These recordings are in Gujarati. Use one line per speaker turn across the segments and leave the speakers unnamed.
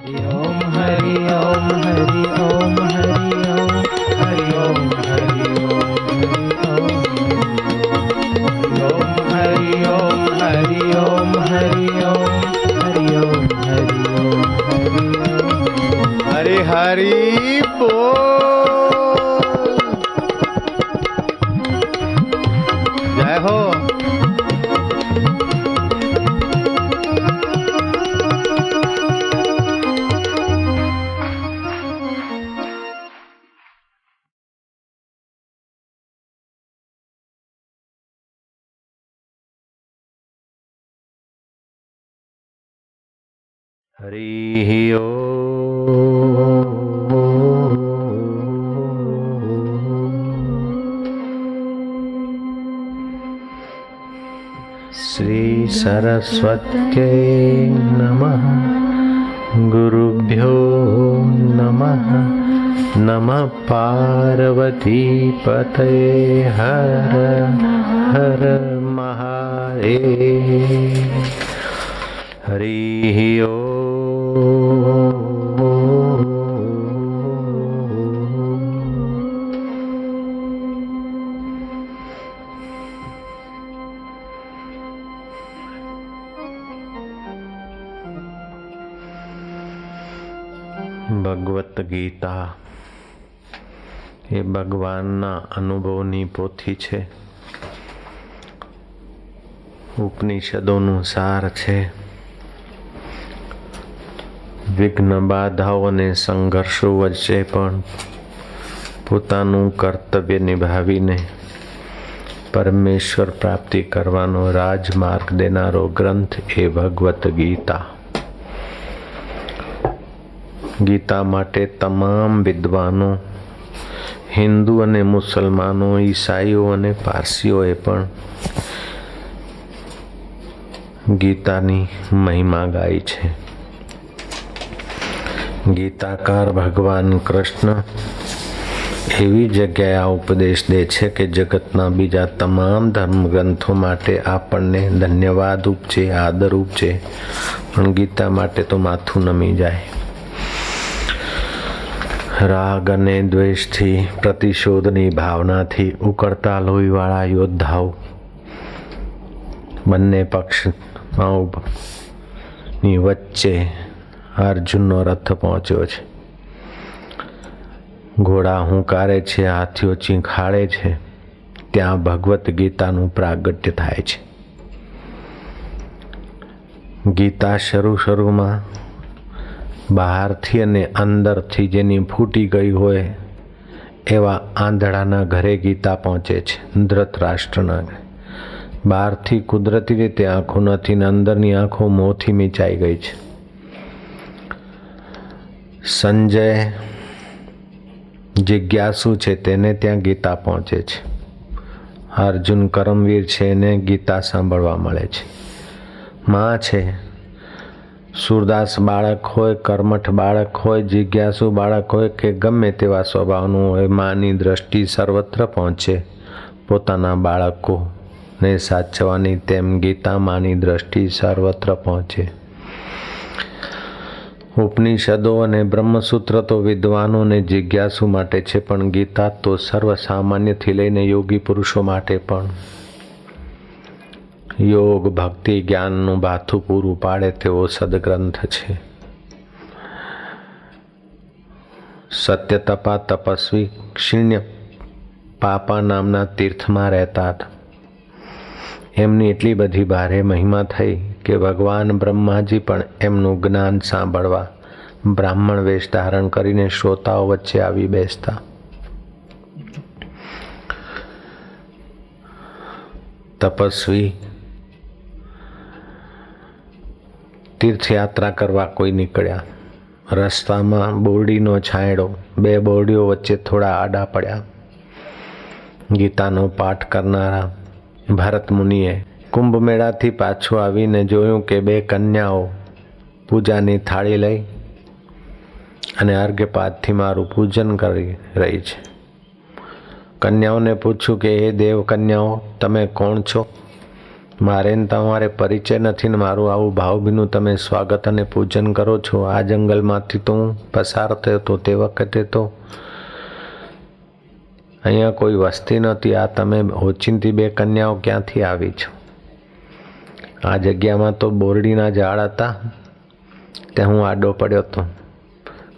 ओम हरि ओम हरि ओम हरि ओम हरि ओम हरि ओम हरि ओम हरि ओम हरि ओम हरि ओम हरि ओम हरि हरि बोल। जय हो। हरि श्री सरस्वत्यै नमः। गुरुभ्यो नमः। नमः पार्वती पतये हर हर महादेव। हरि ओम। ભગવદ્ ગીતા એ ભગવાનના અનુભવની પોથી છે, ઉપનિષદોનું સાર છે। વિઘ્ન બાધાઓ અને સંઘર્ષો વચ્ચે પણ પોતાનું કર્તવ્ય નિભાવીને પરમેશ્વર પ્રાપ્તિ કરવાનો રાજમાર્ગ દેનારો ગ્રંથ એ ભગવદ્ ગીતા। ગીતા માટે તમામ વિદ્વાનો, હિન્દુ અને મુસલમાનો, ઈસાઈઓ અને પારસીઓએ પણ ગીતાની મહિમા ગાઈ છે। ગીતાકાર ભગવાન કૃષ્ણ એવી જગ્યાએ આ ઉપદેશ દે છે કે જગતના બીજા તમામ ધર્મ ગ્રંથો માટે આપણને ધન્યવાદ ઉપજે, આદર ઉપજે, પણ ગીતા માટે તો માથું નમી જાય। રાગ અને દ્વેષથી, પ્રતિશોધની ભાવનાથી ઉકળતા લોહીવાળા યોદ્ધાઓ બંને પક્ષની વચ્ચે અર્જુનનો રથ પહોંચ્યો છે। ઘોડા હુંકારે છે, હાથીઓ ચીંખાડે છે, ત્યાં ભગવદ્ ગીતાનું પ્રાગટ્ય થાય છે। ગીતા શરૂમાં બહારથી અને અંદરથી જેની ફૂટી ગઈ હોય એવા આંધળાના ઘરે ગીતા પહોંચે છે, ધૃતરાષ્ટ્રના ઘરે। બહારથી કુદરતી રીતે આંખો નથી ને અંદરની આંખો મોંથી મીચાઈ ગઈ છે। સંજય જિજ્ઞાસુ છે, તેને ત્યાં ગીતા પહોંચે છે। અર્જુન કરમવીર છે, એને ગીતા સાંભળવા મળે છે। માં છે, સુરદાસ બાળક હોય, કર્મઠ બાળક હોય, જિજ્ઞાસુ બાળક હોય કે ગમે તેવા સ્વભાવનું હોય, માની દ્રષ્ટિ સર્વત્ર પહોંચે પોતાના બાળકોને સાચવવાની, તેમ ગીતા માની દ્રષ્ટિ સર્વત્ર પહોંચે। ઉપનિષદો અને બ્રહ્મસૂત્ર તો વિદ્વાનો અને જિજ્ઞાસુ માટે છે, પણ ગીતા તો સર્વસામાન્યથી લઈને યોગી પુરુષો માટે પણ યોગ, ભક્તિ, જ્ઞાનનું ભાથું પૂરું પાડે તેવો સદગ્રંથ છે। સત્યતપા તપસ્વી ક્ષિણ્ય પાપા નામના તીર્થમાં રહેતા હતા। એમની એટલી બધી ભારે મહિમા થઈ કે ભગવાન બ્રહ્માજી પણ એમનું જ્ઞાન સાંભળવા બ્રાહ્મણ વેશ ધારણ કરીને શ્રોતાઓ વચ્ચે આવી બેસતા। તપસ્વી તીર્થયાત્રા કરવા કોઈ નીકળ્યા, રસ્તામાં બોરડીનો છાંયડો, બે બોરડીઓ વચ્ચે થોડા આડા પડ્યા। ગીતાનો પાઠ કરનારા ભરત મુનિએ કુંભ મેળાથી પાછું આવીને જોયું કે બે કન્યાઓ પૂજાની થાળી લઈ અને અર્ઘ્યપાદથી મારું પૂજન કરી રહી છે। કન્યાઓને પૂછ્યું કે એ દેવ કન્યાઓ, તમે કોણ છો? મારે ને તમારે પરિચય નથી ને મારું આવું ભાવભીનું તમે સ્વાગત અને પૂજન કરો છો. આ જંગલમાંથી તો હું પસાર થયો તો તે વખતે તો અહીંયા કોઈ વસ્તી નહોતી. આ તમે ઓચિંતી 2 કન્યાઓ ક્યાંથી આવી છો? આ જગ્યામાં તો બોરડીના ઝાડ હતા, ત્યાં હું આડો પડ્યો હતો.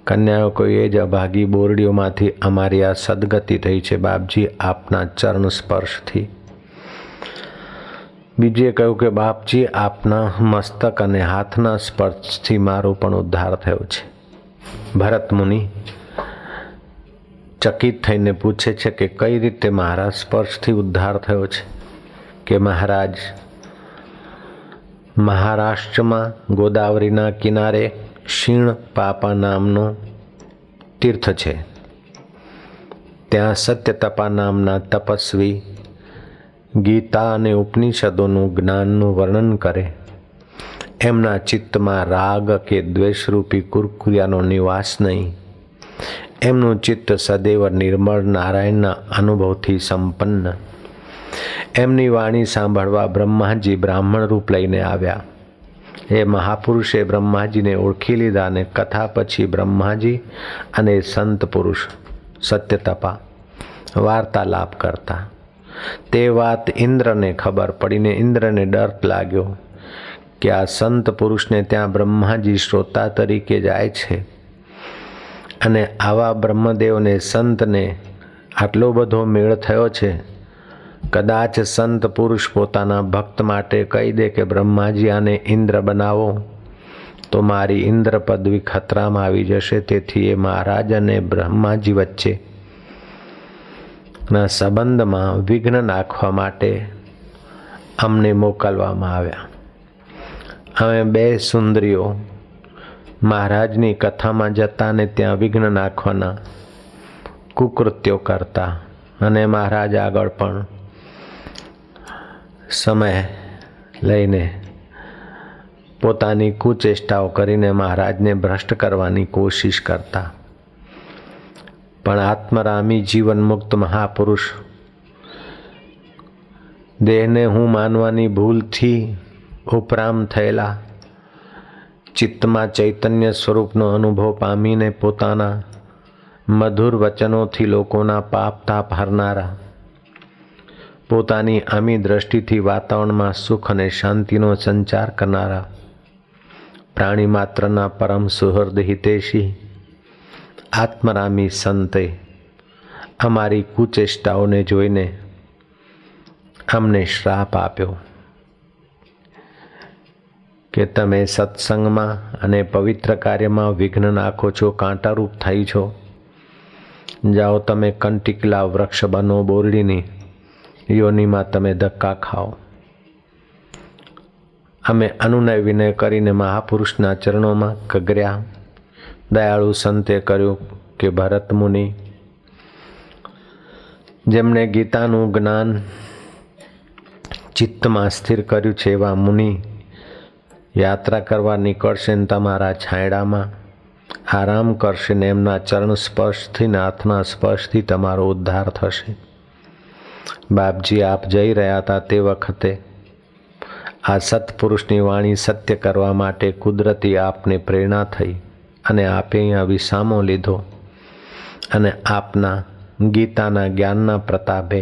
કન્યાઓ કોઈ એ જ અભાગી બોરડીઓમાંથી અમારી આ સદગતિ થઈ છે બાપજી, આપના ચરણ સ્પર્શથી. બીજે કહ્યું કે બાપજી, આપના મસ્તક અને હાથના સ્પર્શથી મારો પણ ઉદ્ધાર થયો છે. ભરત મુનિ ચકિત થઈને પૂછે છે કે કઈ રીતે મારા સ્પર્શથી ઉદ્ધાર થયો છે? કે મહારાજ, મહારાષ્ટ્રમાં ગોદાવરીના કિનારે શીણ પાપા નામનો તીર્થ છે. ત્યાં સત્યતપા નામના તપસ્વી ગીતા અને ઉપનિષદોનું જ્ઞાનનું વર્ણન કરે. એમના ચિત્તમાં રાગ કે દ્વેષરૂપી કુરકુરિયાનો નિવાસ નહીં. એમનું ચિત્ત સદૈવ નિર્મળ નારાયણના અનુભવથી સંપન્ન. એમની વાણી સાંભળવા બ્રહ્માજી બ્રાહ્મણ રૂપ લઈને આવ્યા. એ મહાપુરુષે બ્રહ્માજીને ઓળખી લીધા અને કથા પછી બ્રહ્માજી અને સંત પુરુષ સત્યતપા વાર્તાલાપ કરતા. તે વાત ઇન્દ્રને ખબર પડીને ઇન્દ્રને ડર લાગ્યો કે આ સંત પુરુષને ત્યાં બ્રહ્માજી શ્રોતા તરીકે જાય છે અને આવા બ્રહ્મદેવને સંતને આટલો બધો મેળ થયો છે. કદાચ સંત પુરુષ પોતાના ભક્ત માટે કહી દે કે બ્રહ્માજી આને ઇન્દ્ર બનાવો તો મારી ઇન્દ્ર પદવી ખતરામાં આવી જશે. તેથી એ મહારાજ અને બ્રહ્માજી વચ્ચે ના સંબંધમાં વિઘ્ન નાખવા માટે અમને મોકલવામાં આવ્યા. અમે 2 સુંદરીઓ મહારાજની કથામાં જતા ને ત્યાં વિઘ્ન નાખવાના કુકૃત્યો કરતા અને મહારાજ આગળ પણ સમય લઈને પોતાની કુચેષ્ટાઓ કરીને મહારાજને ભ્રષ્ટ કરવાની કોશિશ કરતા. પણ આત્મરામી જીવન મુક્ત મહાપુરુષ દેહને હું માનવાની ભૂલથી ઉપરામ થયેલા ચિત્તમાં ચૈતન્ય સ્વરૂપનો અનુભવ પામીને પોતાના મધુર વચનોથી લોકોના પાપ તાપ હરનારા, પોતાની આમી દ્રષ્ટિથી વાતાવરણમાં સુખ અને શાંતિનો સંચાર કરનારા, પ્રાણી માત્રના પરમ સુહૃદ હિતેશી આત્મરામી સંતે અમારી કુચેષ્ટાઓને જોઈને અમને શ્રાપ આપ્યો કે તમે સત્સંગમાં અને પવિત્ર કાર્યમાં વિઘ્ન નાખો છો, કાંટારૂપ થઈ છો. જાઓ તમે કંટિકલા વૃક્ષ બનો, બોરડીની યોનિમાં તમે ધક્કા ખાઓ. અમે અનુનય વિનય કરીને મહાપુરુષના ચરણોમાં કગર્યા. દયાળુ સંતે કર્યું કે ભરત મુનિ, જેમણે ગીતાનું જ્ઞાન ચિત્તમાં સ્થિર કર્યું છે એવા મુનિ યાત્રા કરવા નીકળશે ને તમારા છાંયડામાં આરામ કરશે ને એમના ચરણ સ્પર્શથી ને હાથના સ્પર્શથી તમારો ઉદ્ધાર થશે. બાપજી, આપ જઈ રહ્યા હતા તે વખતે આ સત્પુરુષની વાણી સત્ય કરવા માટે કુદરતી આપને પ્રેરણા થઈ અને આપે અહીંયા વિસામો લીધો અને આપના ગીતાના જ્ઞાનના પ્રતાપે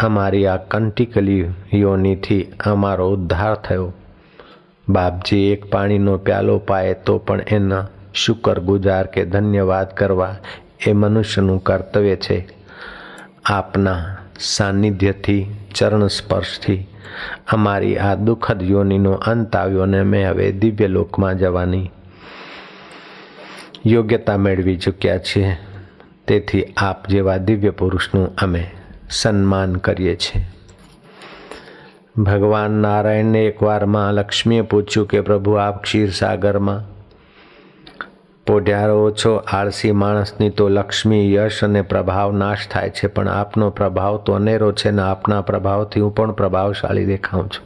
અમારી આ કંટિકલી યોનિથી અમારો ઉદ્ધાર થયો. બાપજી, એક પાણીનો પ્યાલો પાય તો પણ એના શુકર ગુજાર કે ધન્યવાદ કરવા એ મનુષ્યનું કર્તવ્ય છે. આપના સાનિધ્યથી ચરણ સ્પર્શથી અમારી આ દુઃખદ યોનિનો અંત આવ્યો અને અમે હવે દિવ્ય લોકમાં જવાની યોગ્યતા મેળવી ચૂક્યા છીએ. તેથી આપ જેવા દિવ્ય પુરુષનું અમે સન્માન કરીએ છીએ. ભગવાન નારાયણને એકવાર માં લક્ષ્મીએ પૂછ્યું કે પ્રભુ, આપ ક્ષીરસાગરમાં પોઢ્યારો છો. આળસી માણસની તો લક્ષ્મી, યશ અને પ્રભાવ નાશ થાય છે, પણ આપનો પ્રભાવ તો અનેરો છે ને આપના પ્રભાવથી હું પણ પ્રભાવશાળી દેખાઉં છું.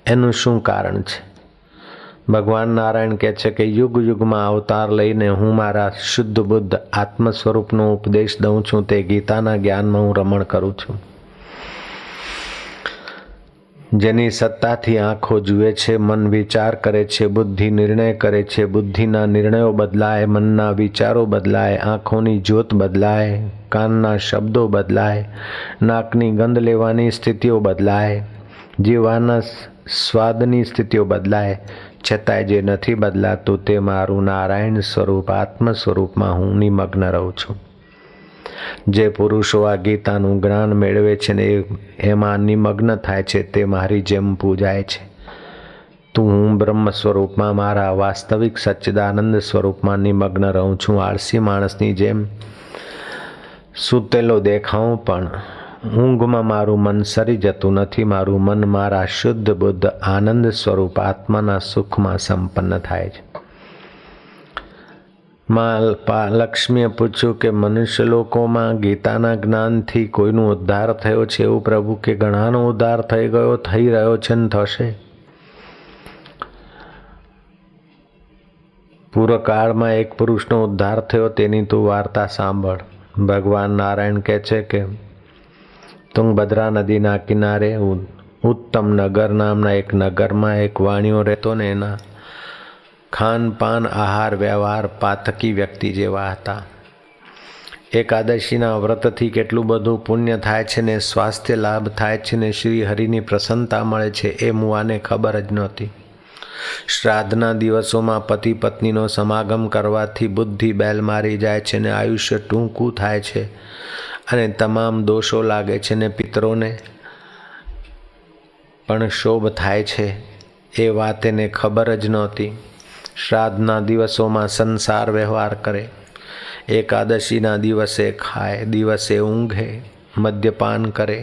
એનું શું કારણ છે? ભગવાન નારાયણ કહે છે કે યુગ યુગમાં અવતાર લઈને હું મારા શુદ્ધ બુદ્ધ આત્મ સ્વરૂપનો ઉપદેશ દઉં છું. તે ગીતાના જ્ઞાનમાં હું રમણ કરું છું. જેની સત્તાથી આંખો જુએ છે, મન વિચાર કરે છે, બુદ્ધિ નિર્ણય કરે છે, બુદ્ધિના નિર્ણયો બદલાય, મનના વિચારો બદલાય, આંખોની જ્યોત બદલાય, કાનના શબ્દો બદલાય, નાકની ગંધ લેવાની સ્થિતિઓ બદલાય, જીવાના સ્વાદની સ્થિતિઓ બદલાય, છતાંય જે નથી બદલાતું તે મારું નારાયણ સ્વરૂપ આત્મ સ્વરૂપમાં હું નિમગ્ન રહું છું. જે પુરુષો આ ગીતાનું જ્ઞાન મેળવે છે ને એમાં નિમગ્ન થાય છે તે મારી જેમ પૂજાય છે. તું હું બ્રહ્મ સ્વરૂપમાં મારા વાસ્તવિક સચ્ચિદાનંદ સ્વરૂપમાં નિમગ્ન રહું છું. આળસી માણસની જેમ સૂતેલો દેખાઉં પણ ઊંઘમાં મારું મન સરી જતું નથી. મારું મન મારા શુદ્ધ બુદ્ધ આનંદ સ્વરૂપ આત્માના સુખમાં સંપન્ન થાય છે. માં લક્ષ્મીએ પૂછ્યું કે મનુષ્ય લોકોમાં ગીતાના જ્ઞાનથી કોઈનો ઉદ્ધાર થયો છે? એવું પ્રભુ કે ઘણાનો ઉદ્ધાર થઈ ગયો, થઈ રહ્યો છે ને થશે. પૂર્વકાળમાં એક પુરુષનો ઉદ્ધાર થયો તેની તું વાર્તા સાંભળ. ભગવાન નારાયણ કહે છે કે તુંગભદ્રા નદીના કિનારે ઉત્તમ નગર નામના એક નગરમાં એક વાણિયો રહેતો ને એના ખાનપાન આહાર વ્યવહાર પાતકી વ્યક્તિ જેવા હતા. એકાદશીના વ્રતથી કેટલું બધું પુણ્ય થાય છે ને સ્વાસ્થ્ય લાભ થાય છે ને શ્રી હરિની પ્રસન્નતા મળે છે એ મુવાને ખબર જ નહોતી. શ્રાદ્ધના દિવસોમાં પતિ પત્નીનો સમાગમ કરવાથી બુદ્ધિ બેલ મારી જાય છે ને આયુષ્ય ટૂંકું થાય છે અને તમામ દોષો લાગે છે ને પિતરોને પણ શોભ થાય છે એ વાત એને ખબર જ નહોતી. શ્રાદ્ધના દિવસોમાં સંસાર વ્યવહાર કરે, એકાદશીના દિવસે ખાય, દિવસે ઊંઘે, મદ્યપાન કરે,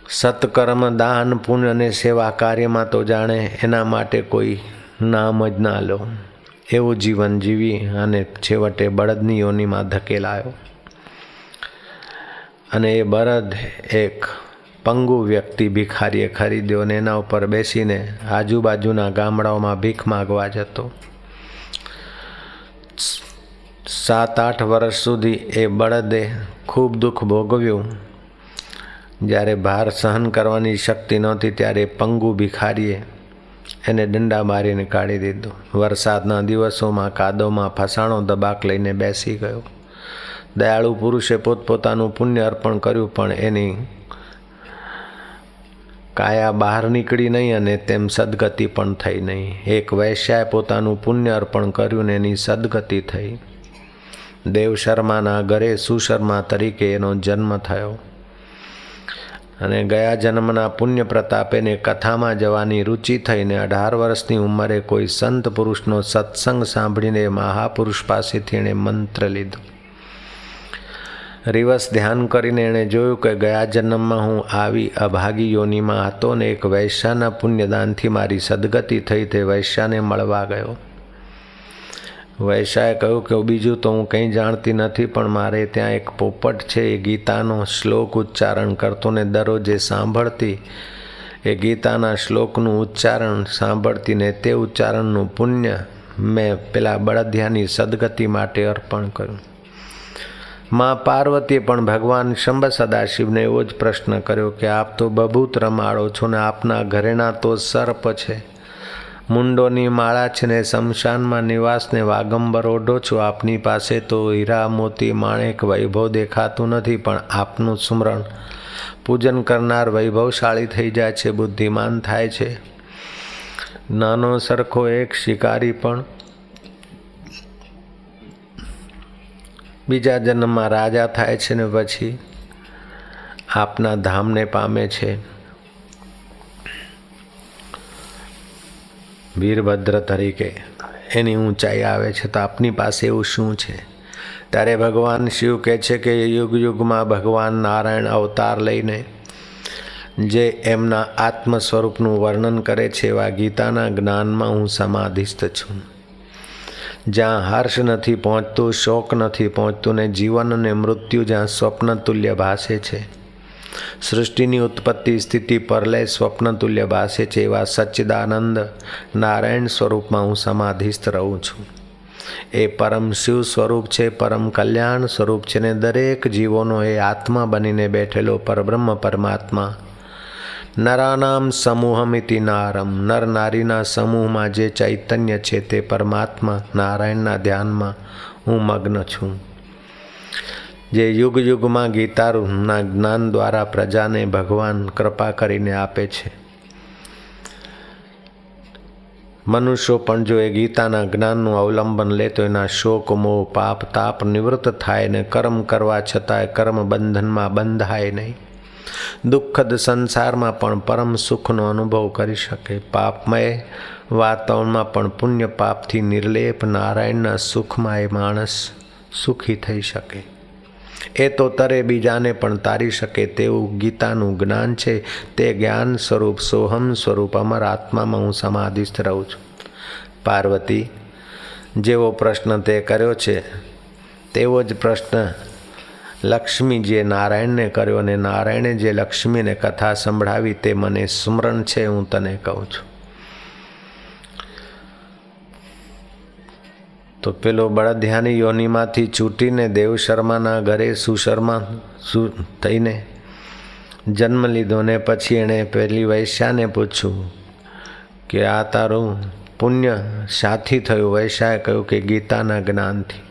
સત્કર્મ દાન પુણ્ય અને સેવા કાર્યમાં તો જાણે એના માટે કોઈ નામ જ ના લો એવું જીવન જીવી અને છેવટે બળદની યોનિમાં ધકેલાયો. અને એ બળદ એક પંગુ વ્યક્તિ ભિખારીએ ખરીદ્યો અને એના ઉપર બેસીને આજુબાજુના ગામડાઓમાં ભીખ માગવા જતો. 7-8 વર્ષ સુધી એ બળદે ખૂબ દુઃખ ભોગવ્યું. જ્યારે ભાર સહન કરવાની શક્તિ નહોતી ત્યારે પંગુ ભિખારીએ એને દંડા મારીને કાઢી દીધો. વરસાદના દિવસોમાં કાદવમાં ફસાણો દબાક લઈને બેસી ગયો. દયાળુ પુરુષે પોતપોતાનું પુણ્ય અર્પણ કર્યું પણ એની કાયા બહાર નીકળી નહીં અને તેમ સદગતિ પણ થઈ નહીં. એક વૈશ્યાએ પોતાનું પુણ્ય અર્પણ કર્યું ને એની સદગતિ થઈ. દેવ શર્માના ઘરે સુશર્મા તરીકે એનો જન્મ થયો અને ગયા જન્મના પુણ્ય પ્રતાપે ને કથામાં જવાની રુચિ થઈને 18 વર્ષની ઉંમરે કોઈ સંત પુરુષનો સત્સંગ સાંભળીને મહાપુરુષ પાસેથી એણે મંત્ર લીધો. રિવર્સ ધ્યાન કરીને એણે જોયું કે ગયા જન્મમાં હું આવી અભાગી યોનિમાં હતો ને એક વૈશ્યાના પુણ્યદાનથી મારી સદગતિ થઈ. તે વૈશ્યાને મળવા ગયો. વૈશ્યાએ કહ્યું કે બીજું તો હું કંઈ જાણતી નથી પણ મારે ત્યાં એક પોપટ છે એ ગીતાનો શ્લોક ઉચ્ચારણ કરતો ને દરરોજે સાંભળતી. એ ગીતાના શ્લોકનું ઉચ્ચારણ સાંભળતી ને તે ઉચ્ચારણનું પુણ્ય મેં પેલા બળદિયાની સદગતિ માટે અર્પણ કર્યું. માં પાર્વતીએ પણ ભગવાન શંભ સદાશિવને એવો જ પ્રશ્ન કર્યો કે આપ તો બભૂત રમાડો છો ને આપના ઘરેણા તો સર્પ છે, મુંડોની માળા છે ને શમશાનમાં નિવાસને વાગંબર ઓઢો છો. આપની પાસે તો હીરા મોતી માણેક વૈભવ દેખાતું નથી પણ આપનું સ્મરણ પૂજન કરનાર વૈભવશાળી થઈ જાય છે, બુદ્ધિમાન થાય છે. નાનો સરખો એક શિકારી પણ બીજા જન્મમાં રાજા થાય છે ને પછી આપના ધામને પામે છે. વીરભદ્ર તરીકે એની ઊંચાઈ આવે છે તો આપની પાસે એવું શું છે? ત્યારે ભગવાન શિવ કહે છે કે યુગ યુગમાં ભગવાન નારાયણ અવતાર લઈને જે એમના આત્મ સ્વરૂપનું વર્ણન કરે છે એવા ગીતાના જ્ઞાનમાં હું સમાધિસ્થ છું. જ્યાં હર્ષ નથી પહોંચતું, શોક નથી પહોંચતું ને જીવન અને મૃત્યુ જ્યાં સ્વપ્ન તુલ્ય ભાસે છે, સૃષ્ટિની ઉત્પત્તિ સ્થિતિ પરલય સ્વપ્ન તુલ્ય ભાસે છે એવા સચ્ચિદાનંદ નારાયણ સ્વરૂપમાં હું સમાધિસ્થ રહું છું. એ પરમ શિવ સ્વરૂપ છે, પરમ કલ્યાણ સ્વરૂપ છે ને દરેક જીવોનો એ આત્મા બનીને બેઠેલો પરબ્રહ્મ પરમાત્મા નરાનામ સમૂહમિતિ નારમ, નર નારીના સમૂહમાં જે ચૈતન્ય છે તે પરમાત્મા નારાયણના ધ્યાનમાં હું મગ્ન છું. જે યુગ યુગમાં ગીતાના જ્ઞાન દ્વારા પ્રજાને ભગવાન કૃપા કરીને આપે છે. મનુષ્યો પણ જો એ ગીતાના જ્ઞાનનું અવલંબન લે તો એના શોક મોહ પાપ તાપ નિવૃત્ત થાય ને કર્મ કરવા છતાંય કર્મ બંધનમાં બંધાય નહીં. દુઃખદ સંસારમાં પણ પરમ સુખનો અનુભવ કરી શકે. પાપમય વાતાવરણમાં પણ પુણ્ય પાપથી નિર્લેપ નારાયણના સુખમાં એ માણસ સુખી થઈ શકે. એ તો તરે બીજાને પણ તારી શકે તેવું ગીતાનું જ્ઞાન છે. તે જ્ઞાન સ્વરૂપ સોહમ સ્વરૂપ અમર આત્મામાં હું સમાધિસ્થ રહું છું. પાર્વતી, જેવો પ્રશ્ન તે કર્યો છે તેવો જ પ્રશ્ન લક્ષ્મીજીએ નારાયણને કર્યો, અને નારાયણે જે લક્ષ્મીને કથા સંભળાવી તે મને સ્મરણ છે, હું તને કહું છું. તો પેલો બળદિયાની યોનિમાંથી છૂટીને દેવ શર્માના ઘરે સુશર્મા થઈને જન્મ લીધો ને પછી એણે પેલી વૈશ્યાને પૂછ્યું કે આ તારું પુણ્ય શાથી થયું. વૈશ્યાએ કહ્યું કે ગીતાના જ્ઞાનથી.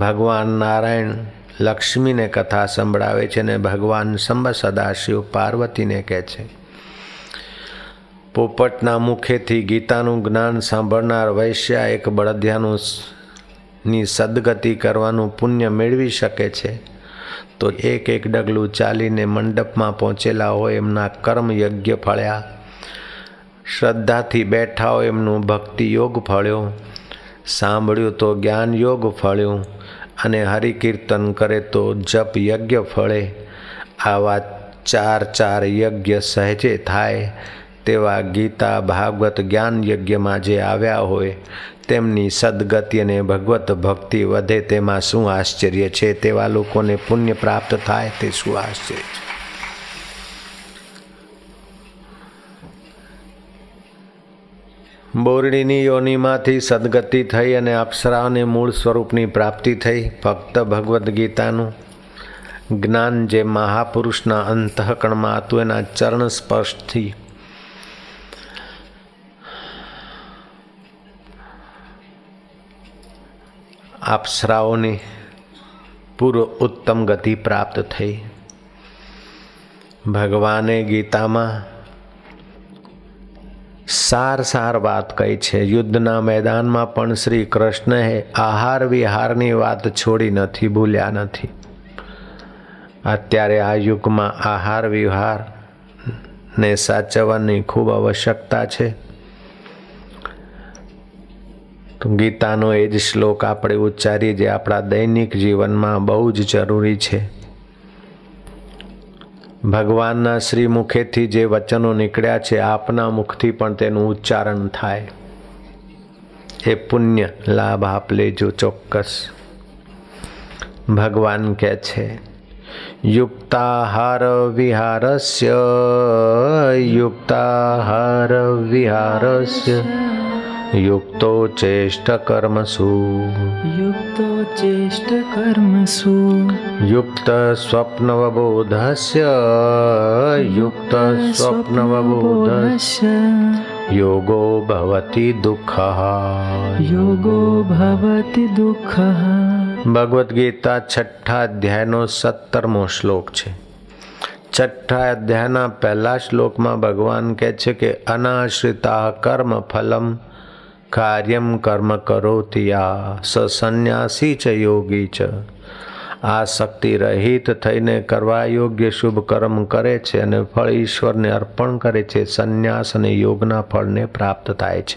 ભગવાન નારાયણ લક્ષ્મીને કથા સંભળાવે છે ને ભગવાન શંભ સદાશિવ પાર્વતીને કહે છે. પોપટના મુખેથી ગીતાનું જ્ઞાન સાંભળનાર વૈશ્યા એક બળદિયાની સદગતિ કરવાનું પુણ્ય મેળવી શકે છે. તો એક એક ડગલું ચાલીને મંડપમાં પહોંચેલા હોય એમના કર્મ યજ્ઞ ફળ્યા, શ્રદ્ધાથી બેઠા હોય એમનું ભક્તિ યોગ ફળ્યો, સાંભળ્યું તો જ્ઞાન યોગ ફળ્યું, અને હરિકીર્તન કરે તો જપ યજ્ઞ ફળે. આવા ચાર યજ્ઞ સહેજે થાય તેવા ગીતા ભાગવત જ્ઞાન યજ્ઞમાં જે આવ્યા હોય તેમની સદગતિ અને ભગવત ભક્તિ વધે તેમાં શું આશ્ચર્ય છે. તેવા લોકોને પુણ્ય પ્રાપ્ત થાય તે શું આશ્ચર્ય છે. બોરડીની યોનિમાંથી સદગતિ થઈ અને અપ્સરાને મૂળ સ્વરૂપની પ્રાપ્તિ થઈ. ફક્ત ભગવદ્ ગીતાનું જ્ઞાન જે મહાપુરુષના અંતઃકરણમાં હતું એના ચરણ સ્પર્શથી અપ્સરાઓની પૂર્વ ઉત્તમ ગતિ પ્રાપ્ત થઈ. ભગવાને ગીતામાં સાર વાત કહી છે. યુદ્ધના મેદાનમાં પણ શ્રી કૃષ્ણએ આહાર વિહારની વાત છોડી નથી, ભૂલ્યા નથી. અત્યારે આ યુગમાં આહાર વિહારને સાચવવાની ખૂબ આવશ્યકતા છે. તો ગીતાનો એ જ શ્લોક આપણે ઉચ્ચારીએ જે આપણા દૈનિક જીવનમાં બહુ જ જરૂરી છે. ભગવાનના શ્રી મુખેથી જે વચનો નીકળ્યા છે આપના મુખથી પણ તેનું ઉચ્ચારણ થાય. એ પુણ્ય લાભ આપ લેજો ચોક્કસ. ભગવાન કહે છે યુક્તાહાર વિહારસ્ય યુક્તો ચેષ્ટ કર્મસુ યુક્ત સ્વપ્નવબોધસ્ય યોગો ભવતિ દુઃખઃ. ભગવદ્ ગીતા છઠ્ઠા અધ્યાયનો 17મો શ્લોક છે. છઠ્ઠા અધ્યાયના પહેલા શ્લોકમાં ભગવાન કહે છે કે અનાશ્રિતા કર્મ ફલમ કાર્યમ કર્મ કરોતિ યા સંન્યાસી ચ યોગી ચ. આસક્તિ રહિત થઈને કરવા યોગ્ય શુભ કર્મ કરે છે અને ફળ ઈશ્વરને અર્પણ કરે છે. સંન્યાસ અને યોગના ફળને પ્રાપ્ત થાય છે.